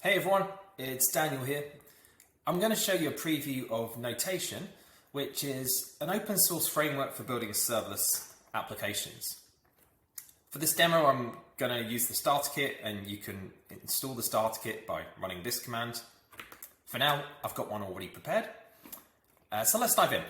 Hey everyone, it's Daniel here. I'm going to show you a preview of Notation, which is an open source framework for building serverless applications. For this demo, I'm going to use the starter kit, and you can install the starter kit by running this command. For now, I've got one already prepared. So let's dive in.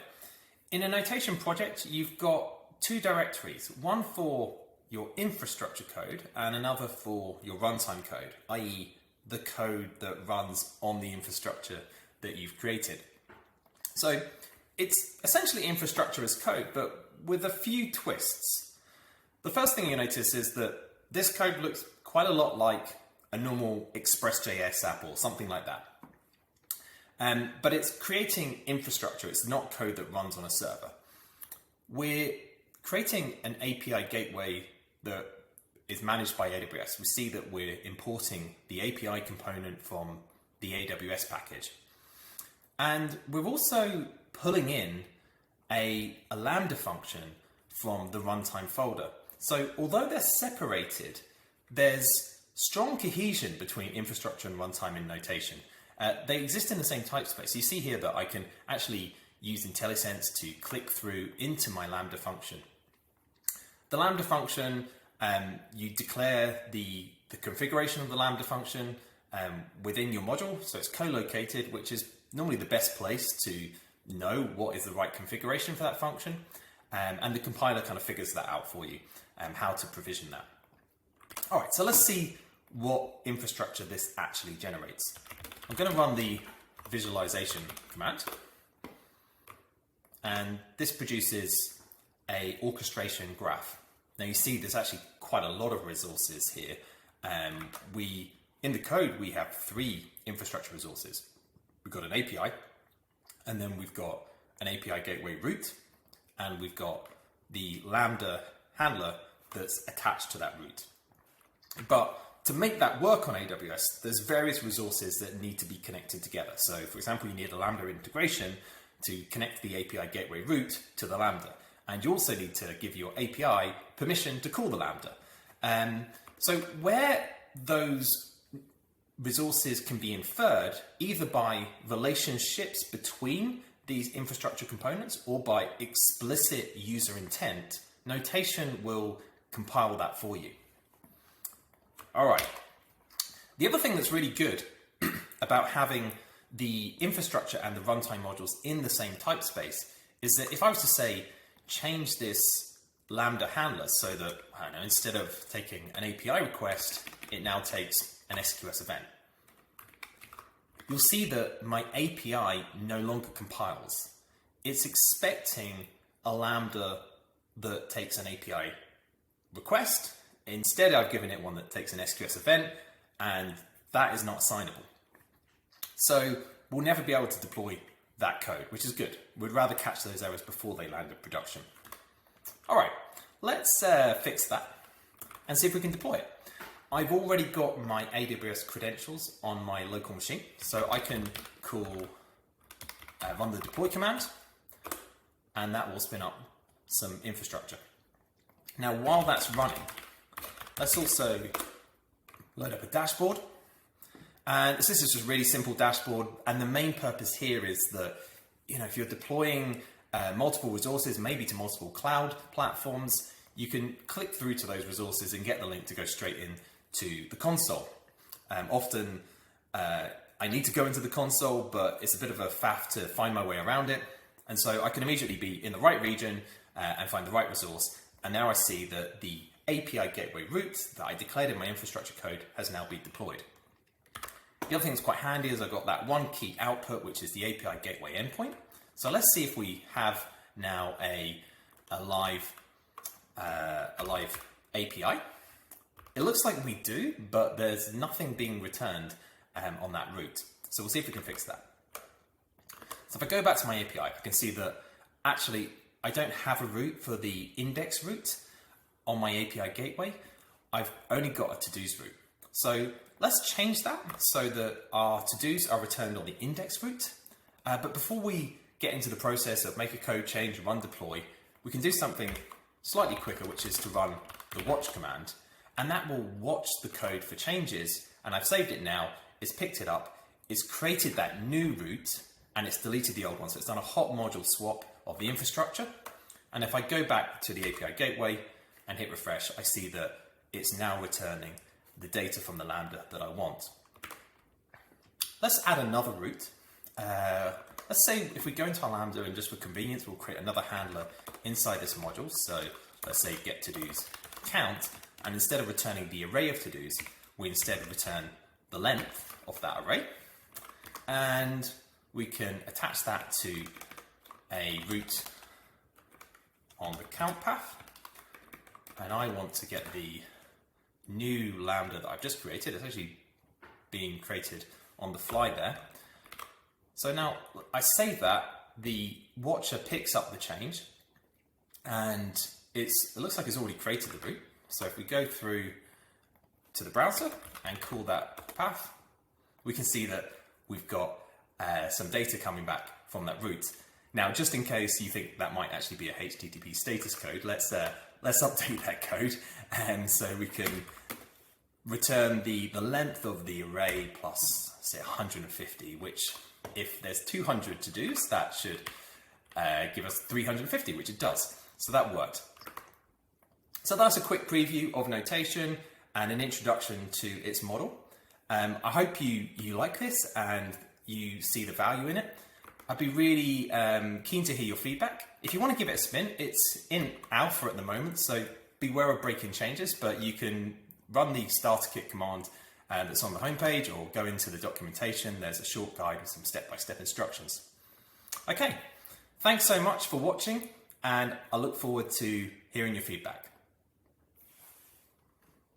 In a Notation project, you've got two directories, one for your infrastructure code and another for your runtime code, i.e. the code that runs on the infrastructure that you've created. So it's essentially infrastructure as code, but with a few twists. The first thing you notice is that this code looks quite a lot like a normal Express.js app or something like that. But it's creating infrastructure, it's not code that runs on a server. We're creating an API gateway that is managed by AWS. We see that we're importing the API component from the AWS package. And we're also pulling in a Lambda function from the runtime folder. So although they're separated, there's strong cohesion between infrastructure and runtime in Notation. They exist in the same type space. You see here that I can actually use IntelliSense to click through into my Lambda function. The Lambda function, you declare the configuration of the Lambda function within your module, so it's co-located, which is normally the best place to know what is the right configuration for that function, and the compiler kind of figures that out for you, how to provision that. All right, so let's see what infrastructure this actually generates. I'm going to run the visualization command, and this produces a orchestration graph. Now you see there's actually quite a lot of resources here. In the code, we have three infrastructure resources. We've got an API, and then we've got an API gateway route, and we've got the Lambda handler that's attached to that route. But to make that work on AWS, there's various resources that need to be connected together. So for example, you need a Lambda integration to connect the API gateway route to the Lambda. And you also need to give your API permission to call the Lambda. So where those resources can be inferred, either by relationships between these infrastructure components or by explicit user intent, Notation will compile that for you. All right. The other thing that's really good about having the infrastructure and the runtime modules in the same type space is that if I was to say, change this Lambda handler so that, I don't know, instead of taking an API request, it now takes an SQS event. You'll see that my API no longer compiles. It's expecting a Lambda that takes an API request. Instead, I've given it one that takes an SQS event, and that is not assignable. So we'll never be able to deploy that code, which is good. We'd rather catch those errors before they land in production. All right, let's fix that and see if we can deploy it. I've already got my AWS credentials on my local machine, so I can run the deploy command, and that will spin up some infrastructure. Now, while that's running, let's also load up a dashboard. And this is just a really simple dashboard, and the main purpose here is that, if you're deploying multiple resources, maybe to multiple cloud platforms, you can click through to those resources and get the link to go straight into the console. Often I need to go into the console, but it's a bit of a faff to find my way around it, and so I can immediately be in the right region and find the right resource. And now I see that the API gateway route that I declared in my infrastructure code has now been deployed. The other thing that's quite handy is I've got that one key output, which is the API gateway endpoint. So let's see if we have now a live API. It looks like we do, but there's nothing being returned on that route. So we'll see if we can fix that. So if I go back to my API, I can see that actually I don't have a route for the index route on my API gateway. I've only got a to-dos route. So let's change that so that our to-dos are returned on the index route. But before we get into the process of make a code change, run deploy, we can do something slightly quicker, which is to run the watch command. And that will watch the code for changes. And I've saved it now. it's picked it up, it's created that new route, and it's deleted the old one. So it's done a hot module swap of the infrastructure. And if I go back to the API gateway and hit refresh, I see that it's now returning the data from the Lambda that I want. Let's add another route. Let's say if we go into our Lambda and just for convenience, we'll create another handler inside this module. So let's say get to-dos count, and instead of returning the array of to-dos, we instead return the length of that array. And we can attach that to a route on the count path. And I want to get the new Lambda that I've just created. It's actually being created on the fly there. So now I save that, the watcher picks up the change, and it looks like it's already created the route. So if we go through to the browser and call that path, we can see that we've got some data coming back from that route. Now, just in case you think that might actually be a HTTP status code, let's update that code, and so we can return the length of the array plus, say, 150, which if there's 200 to-dos, that should give us 350, which it does. So that worked. So that's a quick preview of notation and an introduction to its model. I hope you like this and you see the value in it. I'd be really keen to hear your feedback. If you want to give it a spin, it's in alpha at the moment, so beware of breaking changes, but you can run the starter kit command that's on the homepage, or go into the documentation. There's a short guide with some step-by-step instructions. Okay, thanks so much for watching, and I look forward to hearing your feedback.